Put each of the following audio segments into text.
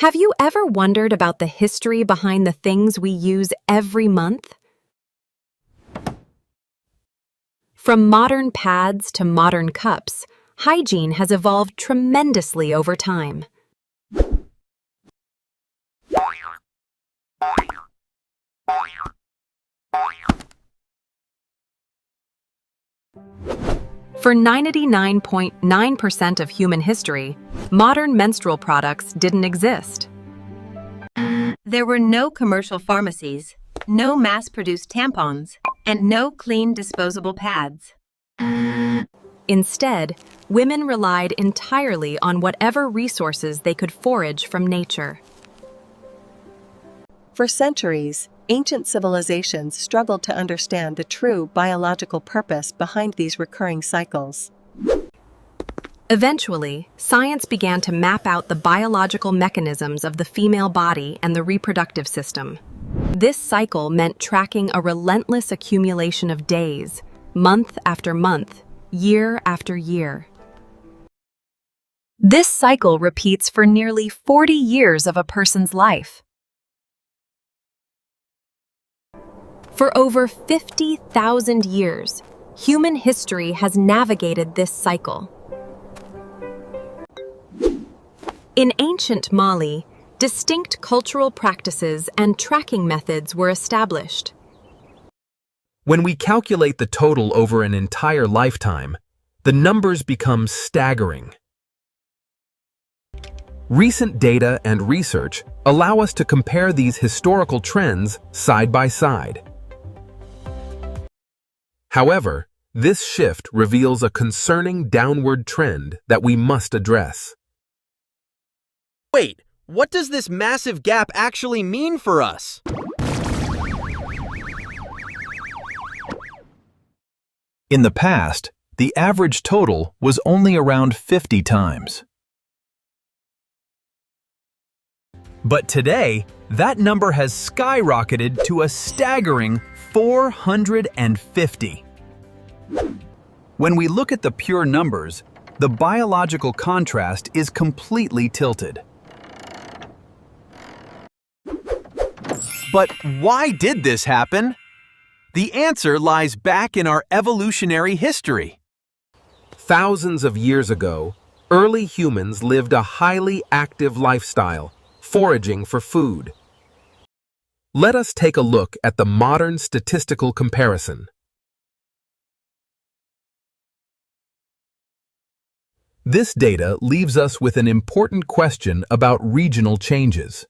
Have you ever wondered about the history behind the things we use every month? From modern pads to modern cups, hygiene has evolved tremendously over time. For 99.9% of human history, modern menstrual products didn't exist. There were no commercial pharmacies, no mass-produced tampons, and no clean disposable pads. Instead, women relied entirely on whatever resources they could forage from nature. For centuries, ancient civilizations struggled to understand the true biological purpose behind these recurring cycles. Eventually, science began to map out the biological mechanisms of the female body and the reproductive system. This cycle meant tracking a relentless accumulation of days, month after month, year after year. This cycle repeats for nearly 40 years of a person's life. For over 50,000 years, human history has navigated this cycle. In ancient Mali, distinct cultural practices and tracking methods were established. When we calculate the total over an entire lifetime, the numbers become staggering. Recent data and research allow us to compare these historical trends side by side. However, this shift reveals a concerning downward trend that we must address. Wait, what does this massive gap actually mean for us? In the past, the average total was only around 50 times. But today, that number has skyrocketed to a staggering 450. When we look at the pure numbers, the biological contrast is completely tilted. But why did this happen? The answer lies back in our evolutionary history. Thousands of years ago, early humans lived a highly active lifestyle, foraging for food. Let us take a look at the modern statistical comparison. This data leaves us with an important question about regional changes.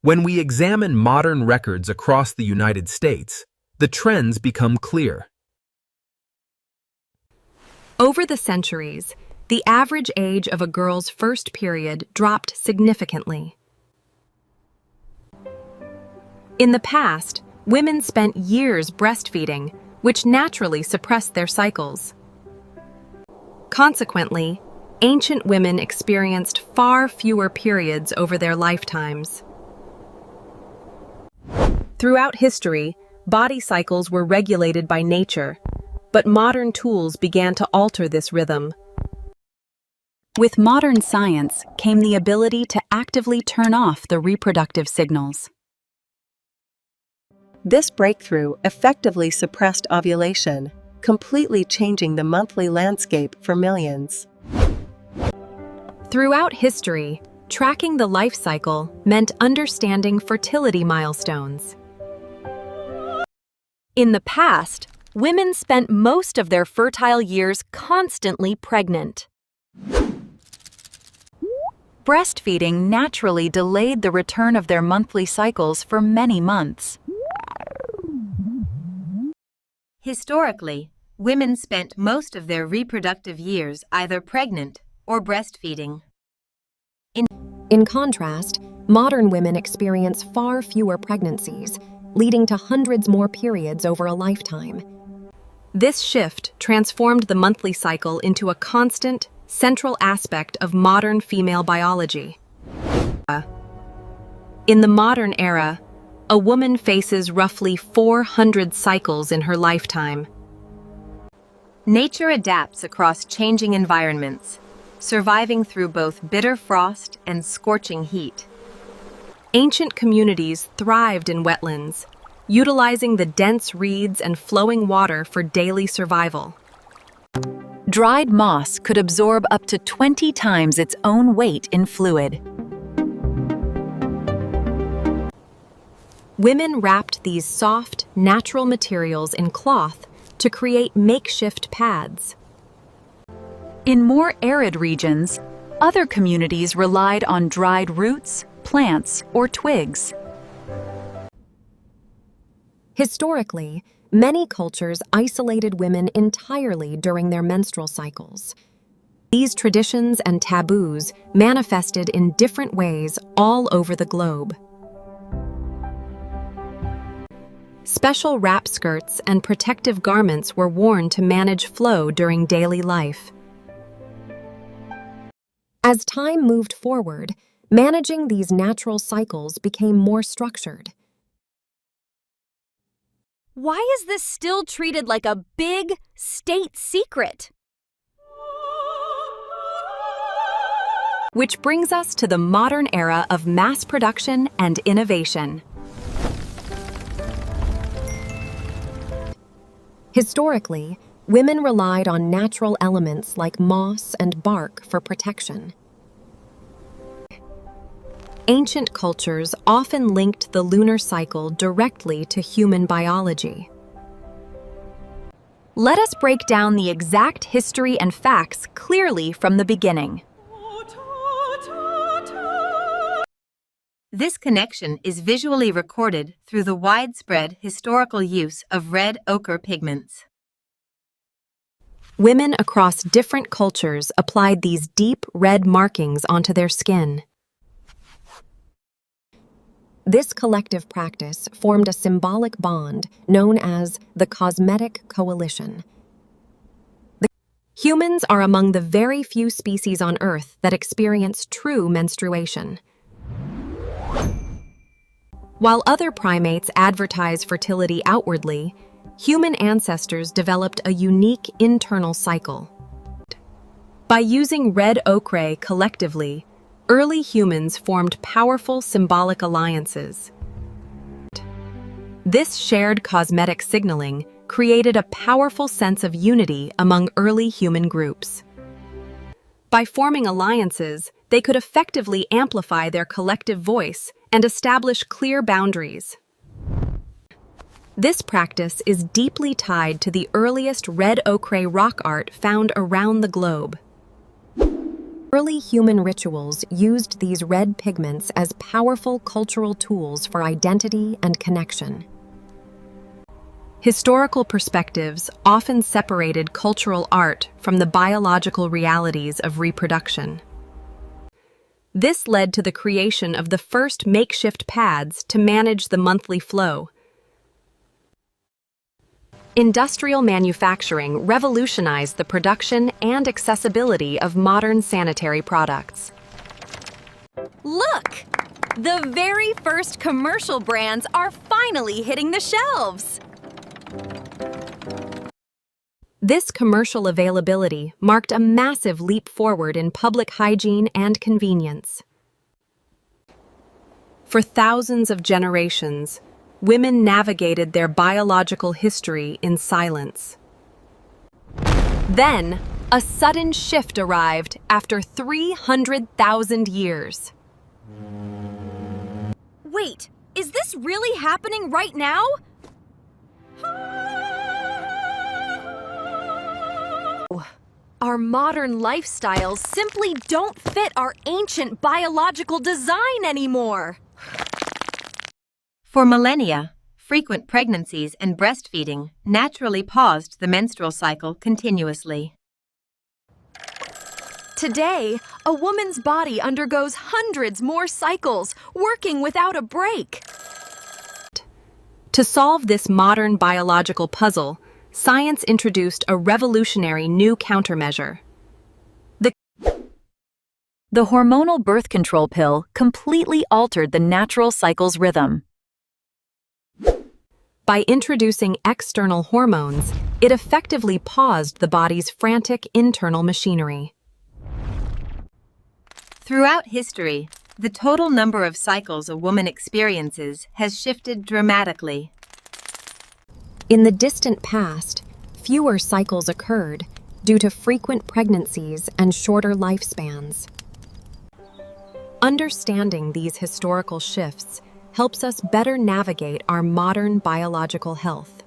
When we examine modern records across the United States, the trends become clear. Over the centuries, the average age of a girl's first period dropped significantly. In the past, women spent years breastfeeding, which naturally suppressed their cycles. Consequently, ancient women experienced far fewer periods over their lifetimes. Throughout history, body cycles were regulated by nature, but modern tools began to alter this rhythm. With modern science came the ability to actively turn off the reproductive signals. This breakthrough effectively suppressed ovulation, completely changing the monthly landscape for millions. Throughout history, tracking the life cycle meant understanding fertility milestones. In the past, women spent most of their fertile years constantly pregnant. Breastfeeding naturally delayed the return of their monthly cycles for many months. Historically, women spent most of their reproductive years either pregnant or breastfeeding. In contrast, modern women experience far fewer pregnancies, leading to hundreds more periods over a lifetime. This shift transformed the monthly cycle into a constant, central aspect of modern female biology. In the modern era, a woman faces roughly 400 cycles in her lifetime. Nature adapts across changing environments. surviving through both bitter frost and scorching heat. Ancient communities thrived in wetlands, utilizing the dense reeds and flowing water for daily survival. Dried moss could absorb up to 20 times its own weight in fluid. Women wrapped these soft, natural materials in cloth to create makeshift pads. In more arid regions, other communities relied on dried roots, plants, or twigs. Historically, many cultures isolated women entirely during their menstrual cycles. These traditions and taboos manifested in different ways all over the globe. Special wrap skirts and protective garments were worn to manage flow during daily life. As time moved forward, managing these natural cycles became more structured. Why is this still treated like a big state secret? Which brings us to the modern era of mass production and innovation. Historically, women relied on natural elements like moss and bark for protection. Ancient cultures often linked the lunar cycle directly to human biology. Let us break down the exact history and facts clearly from the beginning. This connection is visually recorded through the widespread historical use of red ochre pigments. Women across different cultures applied these deep red markings onto their skin. This collective practice formed a symbolic bond known as the cosmetic coalition. Humans are among the very few species on Earth that experience true menstruation. While other primates advertise fertility outwardly, human ancestors developed a unique internal cycle. By using red ochre collectively, early humans formed powerful symbolic alliances. This shared cosmetic signaling created a powerful sense of unity among early human groups. By forming alliances, they could effectively amplify their collective voice and establish clear boundaries. This practice is deeply tied to the earliest red ochre rock art found around the globe. Early human rituals used these red pigments as powerful cultural tools for identity and connection. Historical perspectives often separated cultural art from the biological realities of reproduction. This led to the creation of the first makeshift pads to manage the monthly flow. Industrial manufacturing revolutionized the production and accessibility of modern sanitary products. Look! The very first commercial brands are finally hitting the shelves! This commercial availability marked a massive leap forward in public hygiene and convenience. For thousands of generations, women navigated their biological history in silence. Then, a sudden shift arrived after 300,000 years. Wait, is this really happening right now? Our modern lifestyles simply don't fit our ancient biological design anymore. For millennia, frequent pregnancies and breastfeeding naturally paused the menstrual cycle continuously. Today, a woman's body undergoes hundreds more cycles, working without a break. To solve this modern biological puzzle, science introduced a revolutionary new countermeasure. The hormonal birth control pill completely altered the natural cycle's rhythm. By introducing external hormones, it effectively paused the body's frantic internal machinery. Throughout history, the total number of cycles a woman experiences has shifted dramatically. In the distant past, fewer cycles occurred due to frequent pregnancies and shorter lifespans. Understanding these historical shifts helps us better navigate our modern biological health.